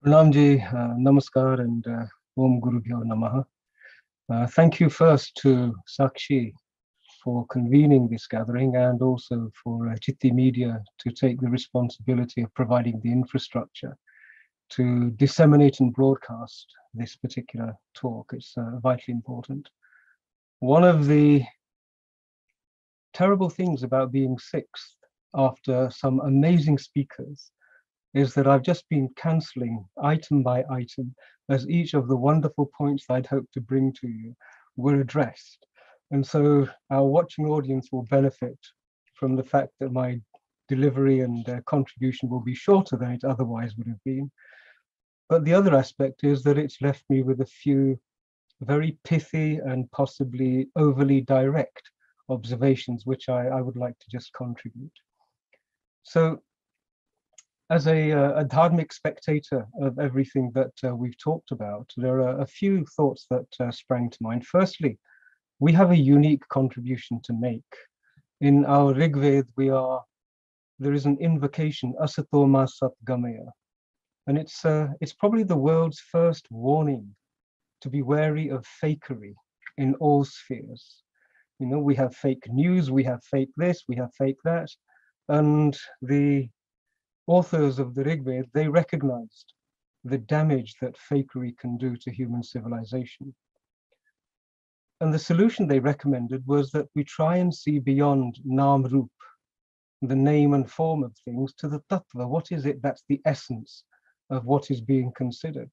Pranamji, Namaskar, and Om Guru Bhyo Namaha. Thank you first to Sakshi for convening this gathering and also for Chitti Media to take the responsibility of providing the infrastructure to disseminate and broadcast this particular talk. It's vitally important. One of the terrible things about being sixth after some amazing speakers is that I've just been cancelling item by item as each of the wonderful points I'd hoped to bring to you were addressed. And so our watching audience will benefit from the fact that my delivery and contribution will be shorter than it otherwise would have been. But the other aspect is that it's left me with a few very pithy and possibly overly direct observations, which I would like to just contribute. So as a Dharmic spectator of everything that we've talked about, there are a few thoughts that sprang to mind. Firstly, we have a unique contribution to make. In our Rigved, there is an invocation, Asato Ma Sat Gamaya, and it's probably the world's first warning to be wary of fakery in all spheres. You know, we have fake news, we have fake this, we have fake that, and the authors of the Rigved, they recognized the damage that fakery can do to human civilization. And the solution they recommended was that we try and see beyond Nam Rup, the name and form of things, to the Tattva. What is it that's the essence of what is being considered?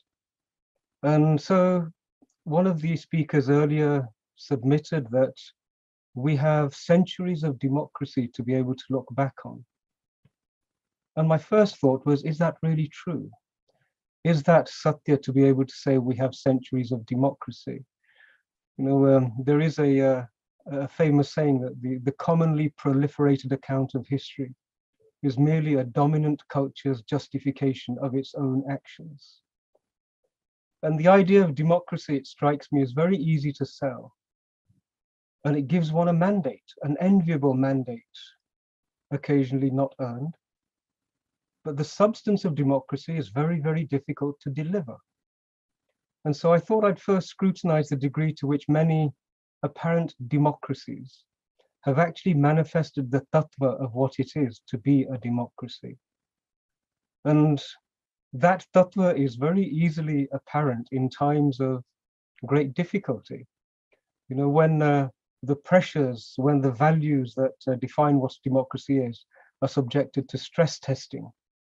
And so one of the speakers earlier submitted that we have centuries of democracy to be able to look back on. And my first thought was, is that really true? Is that Satya to be able to say we have centuries of democracy? You know, there is a famous saying that the commonly proliferated account of history is merely a dominant culture's justification of its own actions. And the idea of democracy, it strikes me, is very easy to sell. And it gives one a mandate, an enviable mandate, occasionally not earned. But the substance of democracy is very, very difficult to deliver. And so I thought I'd first scrutinize the degree to which many apparent democracies have actually manifested the tattva of what it is to be a democracy. And that tattva is very easily apparent in times of great difficulty. You know, when the pressures, when the values that define what democracy is are subjected to stress testing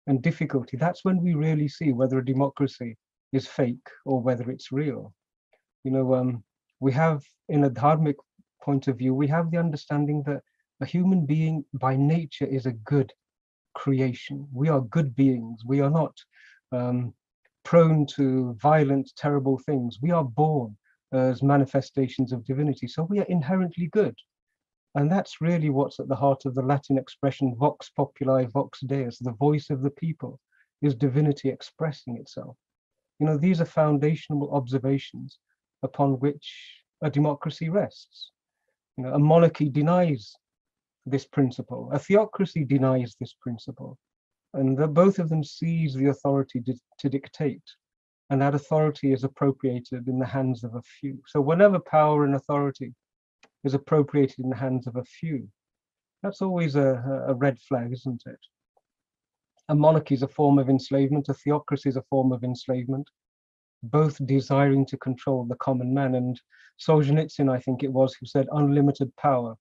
and difficulty, that's when we really see whether a democracy is fake or whether it's real. You know, we have, in a Dharmic point of view, we have the understanding that a human being by nature is a good creation. We are good beings. We are not prone to violent, terrible things. We are born as manifestations of divinity. So we are inherently good. And that's really what's at the heart of the Latin expression, vox populi, vox deus, the voice of the people, is divinity expressing itself. You know, these are foundational observations upon which a democracy rests. You know, a monarchy denies this principle. A theocracy denies this principle. And both of them seize the authority to dictate. And that authority is appropriated in the hands of a few. So whenever power and authority is appropriated in the hands of a few, that's always a red flag, isn't it? A monarchy is a form of enslavement, a theocracy is a form of enslavement, both desiring to control the common man. And Solzhenitsyn, I think it was, who said unlimited power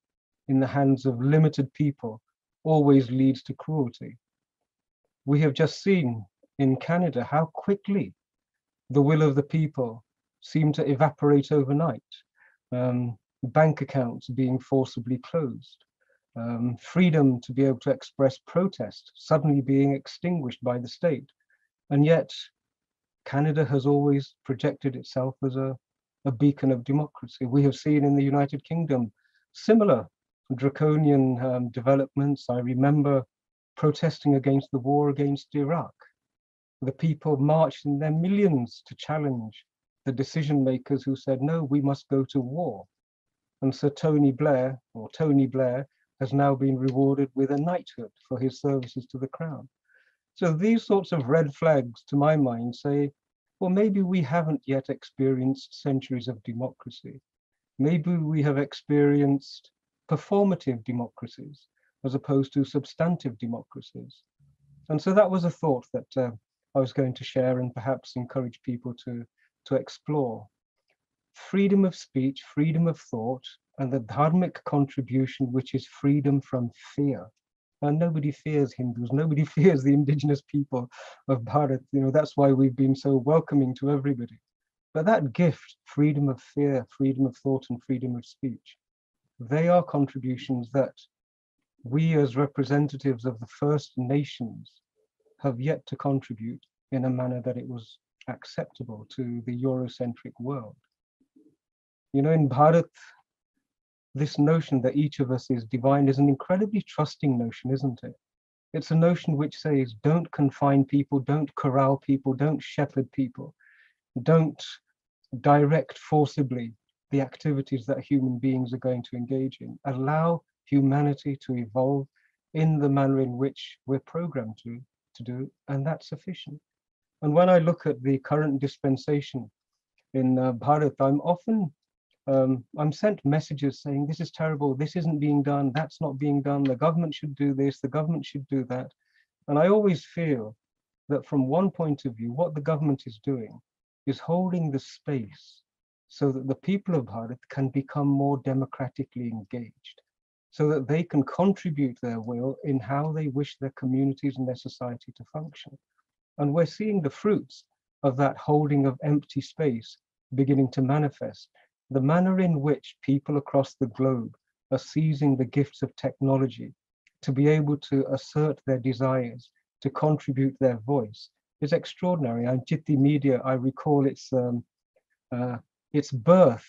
in the hands of limited people always leads to cruelty. We have just seen in Canada how quickly the will of the people seemed to evaporate overnight. Bank accounts being forcibly closed, freedom to be able to express protest suddenly being extinguished by the state. And yet Canada has always projected itself as a beacon of democracy. We have seen in the United Kingdom similar draconian developments. I remember protesting against the war against Iraq. The people marched in their millions to challenge the decision makers who said, no, we must go to war. And Sir Tony Blair, has now been rewarded with a knighthood for his services to the crown. So these sorts of red flags, to my mind, say, well, maybe we haven't yet experienced centuries of democracy. Maybe we have experienced performative democracies as opposed to substantive democracies. And so that was a thought that I was going to share and perhaps encourage people to explore. Freedom of speech, freedom of thought, and the dharmic contribution, which is freedom from fear. And nobody fears Hindus, nobody fears the indigenous people of Bharat. That's why we've been so welcoming to everybody. But that gift, freedom of fear, freedom of thought, and freedom of speech, they are contributions that we as representatives of the First Nations have yet to contribute in a manner that it was acceptable to the Eurocentric world. In Bharat, this notion that each of us is divine is an incredibly trusting notion, isn't it? It's a notion which says, don't confine people, don't corral people, don't shepherd people, don't direct forcibly the activities that human beings are going to engage in. Allow humanity to evolve in the manner in which we're programmed to do, and that's sufficient. And when I look at the current dispensation in Bharat, I'm sent messages saying, this is terrible, this isn't being done, that's not being done, the government should do this, the government should do that. And I always feel that from one point of view, what the government is doing is holding the space so that the people of Bharat can become more democratically engaged, so that they can contribute their will in how they wish their communities and their society to function. And we're seeing the fruits of that holding of empty space beginning to manifest. The manner in which people across the globe are seizing the gifts of technology to be able to assert their desires, to contribute their voice, is extraordinary. And Chitti Media, I recall its birth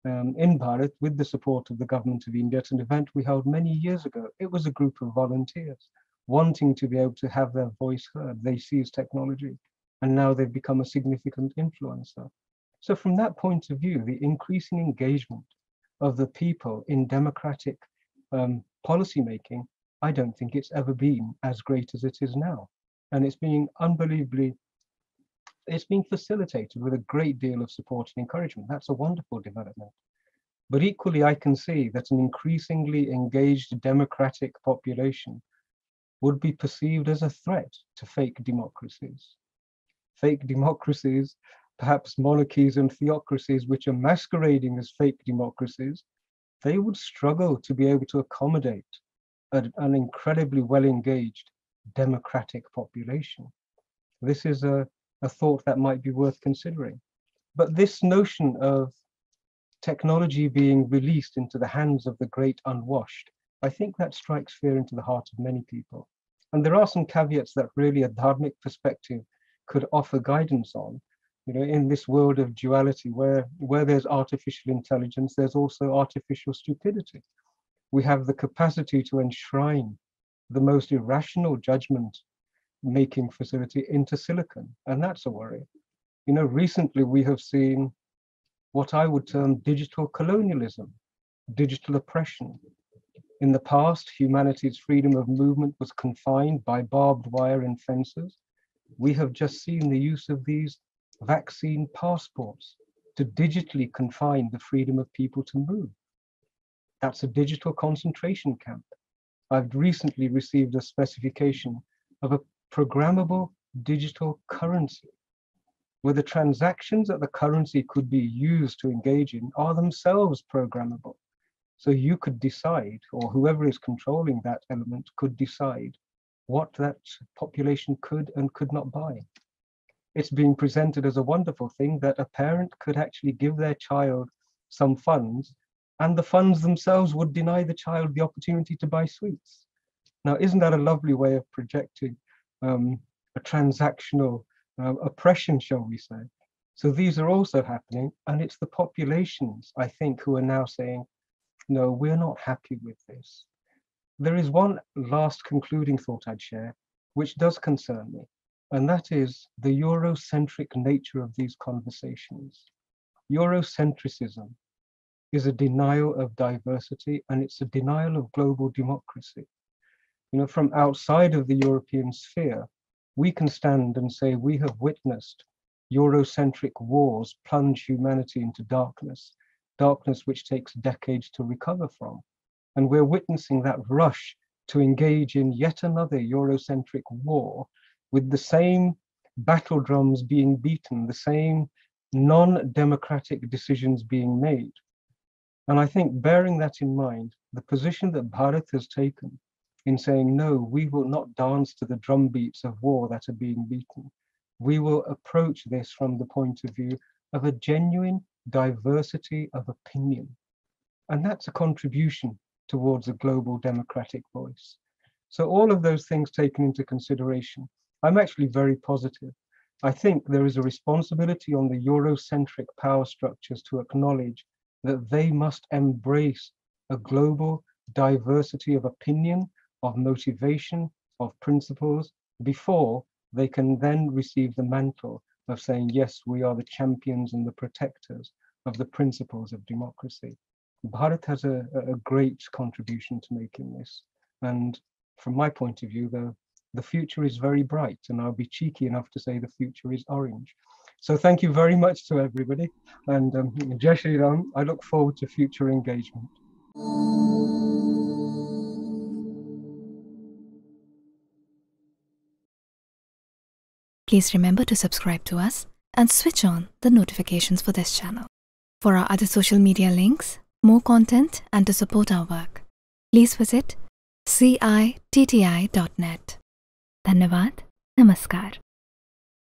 in Bharat with the support of the government of India. It's an event we held many years ago. It was a group of volunteers wanting to be able to have their voice heard. They seized technology, and now they've become a significant influencer. So from that point of view, the increasing engagement of the people in democratic policy making, I don't think it's ever been as great as it is now. And it's being facilitated with a great deal of support and encouragement. That's a wonderful development. But equally, I can see that an increasingly engaged democratic population would be perceived as a threat to fake democracies. Fake democracies, perhaps monarchies and theocracies, which are masquerading as fake democracies, they would struggle to be able to accommodate an incredibly well-engaged democratic population. This is a thought that might be worth considering. But this notion of technology being released into the hands of the great unwashed, I think that strikes fear into the heart of many people. And there are some caveats that really a Dharmic perspective could offer guidance on. In this world of duality, where there's artificial intelligence, there's also artificial stupidity. We have the capacity to enshrine the most irrational judgment making facility into silicon, and that's a worry. Recently we have seen what I would term digital colonialism, digital oppression. In the past, humanity's freedom of movement was confined by barbed wire and fences. We have just seen the use of these vaccine passports to digitally confine the freedom of people to move. That's a digital concentration camp. I've recently received a specification of a programmable digital currency, where the transactions that the currency could be used to engage in are themselves programmable. So you could decide, or whoever is controlling that element could decide what that population could and could not buy. It's being presented as a wonderful thing that a parent could actually give their child some funds, and the funds themselves would deny the child the opportunity to buy sweets. Now, isn't that a lovely way of projecting a transactional oppression, shall we say? So these are also happening, and it's the populations, I think, who are now saying, no, we're not happy with this. There is one last concluding thought I'd share, which does concern me, and that is the Eurocentric nature of these conversations. Eurocentrism is a denial of diversity, and it's a denial of global democracy. From outside of the European sphere, we can stand and say we have witnessed Eurocentric wars plunge humanity into darkness, darkness which takes decades to recover from. And we're witnessing that rush to engage in yet another Eurocentric war with the same battle drums being beaten, the same non-democratic decisions being made. And I think bearing that in mind, the position that Bharat has taken in saying, no, we will not dance to the drum beats of war that are being beaten. We will approach this from the point of view of a genuine diversity of opinion. And that's a contribution towards a global democratic voice. So all of those things taken into consideration, I'm actually very positive. I think there is a responsibility on the Eurocentric power structures to acknowledge that they must embrace a global diversity of opinion, of motivation, of principles, before they can then receive the mantle of saying, yes, we are the champions and the protectors of the principles of democracy. Bharat has a great contribution to make in this. And from my point of view, the future is very bright, and I'll be cheeky enough to say the future is orange. So thank you very much to everybody. And Jai Shri Ram, I look forward to future engagement. Please remember to subscribe to us and switch on the notifications for this channel. For our other social media links, more content, and to support our work, please visit citti.net. Dhanyavad. Namaskar.